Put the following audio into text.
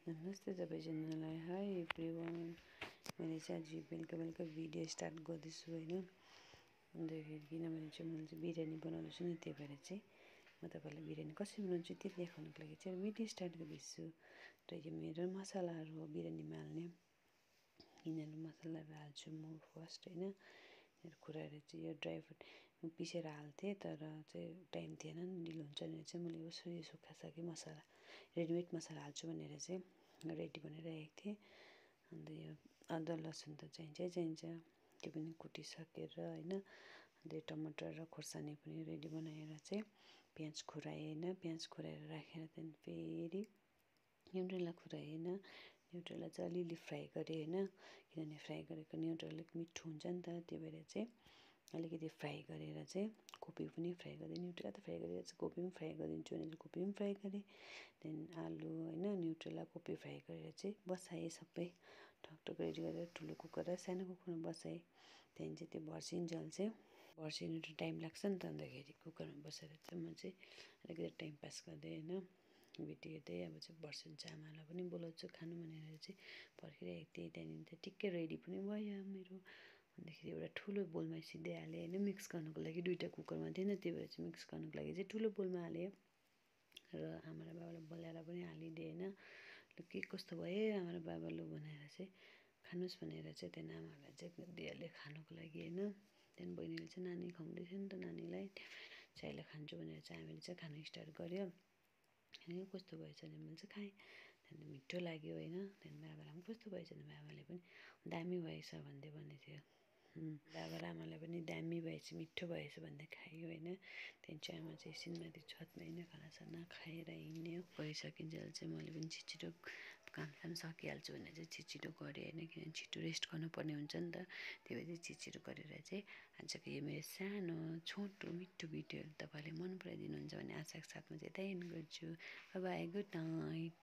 नमस्ते सबैजनालाई। High everyone. मैले चाहिँ आज बेलुका भिडियो स्टार्ट गर्दैछु होइन। अन्तखेरि किनभने चाहिँ मैले चाहिँ बिरयानी बनाउँदैछु नि, त्यही भएर चाहिँ म तपाईँलाई बिरयानी कसरी बनाउँछु त्यो देखाउनुको लागि चाहिँ भिडियो स्टार्ट गर्दैछु। र यो मेरो मसलाहरू हो बिरयानीमा हाल्ने। यिनीहरू मसलाहरू हाल्छु म फर्स्ट होइन। यिनीहरू कुराहरू चाहिँ यो ड्राई फ्रुट पिसेर हाल्थेँ, तर चाहिँ टाइम थिएन नि, ढिलो हुन्छ भनेर चाहिँ मैले यसरी सुक्खासक्की मसला रेडिमेड मसला हाल्छु भनेर चाहिँ रेडी बनाएर राखेको थिएँ। अन्त यो अदुवा लसुन त चाहिन्छ, त्यो पनि कुटिसकेर होइन। अन्त टमाटर र खोर्सानी पनि रेडी बनाएर चाहिँ प्याज खुराएँ होइन। प्याज खुराएर राखेर त्यहाँदेखि फेरि न्युट्रेला खुराएँ होइन। न्युट्रेला चाहिँ अलिअलि फ्राई गरेँ होइन, किनभने फ्राई गरेको न्युट्रेला अलिक मिठो हुन्छ नि त, त्यो भएर चाहिँ अलिकति फ्राई गरेर चाहिँ कोपी पनि फ्राई गरिदिएँ। न्युट्रेला त फ्राई गरेर चाहिँ कोपी पनि फ्राई गरिदिन्छु भने चाहिँ कोपी पनि फ्राई गरेँ। त्यहाँदेखि आलु होइन, न्युट्रेला कोपी फ्राई गरेर चाहिँ बसाएँ सबै टकटक रेडी गरेर ठुलो कुकर र सानो कुकरमा बसाएँ। त्यहाँदेखि चाहिँ त्यो भर्सिन्जेल चाहिँ भर्सिनु त टाइम लाग्छ नि त, अन्तखेरि कुकरमा बसेर चाहिँ म चाहिँ अलिकति टाइम पास गर्दै होइन भिडियो हेर्दै अब चाहिँ भर्सिन्छ। आमालाई पनि बोलाउँछु खानु भनेर चाहिँ पर्खिरहेको थिएँ। त्यहाँदेखि चाहिँ ठिक्कै रेडी पनि भयो मेरो। अन्तखेरि एउटा ठुलो बोलमा सिधै हालेँ होइन, मिक्स गर्नुको लागि। दुईवटा कुकरमा थिएन, त्यही भएर चाहिँ मिक्स गर्नुको लागि चाहिँ ठुलो बोलमा हालेँ। र आमा र बाबालाई बोलाएर पनि हालिदिएँ होइन। ल के कस्तो भयो आमा र बाबा लु भनेर चाहिँ खानुहोस् भनेर चाहिँ त्यहाँदेखि आमाहरूलाई चाहिँ दिइहालेँ खानुको लागि होइन। त्यहाँदेखि बहिनीले चाहिँ नानी खुवाउँदै थियो नि त, नानीलाई चाहिँ अहिले खान्छु भनेर चाहिँ हामीले चाहिँ खानु स्टार्ट गऱ्यो। अनि कस्तो भएछ भने मैले चाहिँ खाएँ, त्यहाँदेखि मिठो लाग्यो होइन। त्यहाँदेखि बाबालाई पनि कस्तो भएछ भने बाबाले पनि दामी भएछ भन्दै भन्दै थियो। बाबा र आमालाई पनि दामी भएछ, मिठो भएछ भन्दै खायो होइन। त्यहाँदेखि चाहिँ आमा चाहिँ एकछिनमाथि छतमा होइन खानासाना खाएर हिँड्यो। गइसकिन्जेल चाहिँ मैले पनि छिटो कामसाम सकिहाल्छु भनेर चाहिँ छिटो गरेँ होइन, किनभने छिटो रेस्ट गर्नुपर्ने हुन्छ नि त। त्यही भएर चाहिँ छिटो गरेर चाहिँ आजको यो मेरो सानो छोटो मिठो भिडियोहरू तपाईँले मन पराइदिनुहुन्छ भन्ने आशाको साथमा चाहिँ यतै एन्ड गर्छु। By by, good night.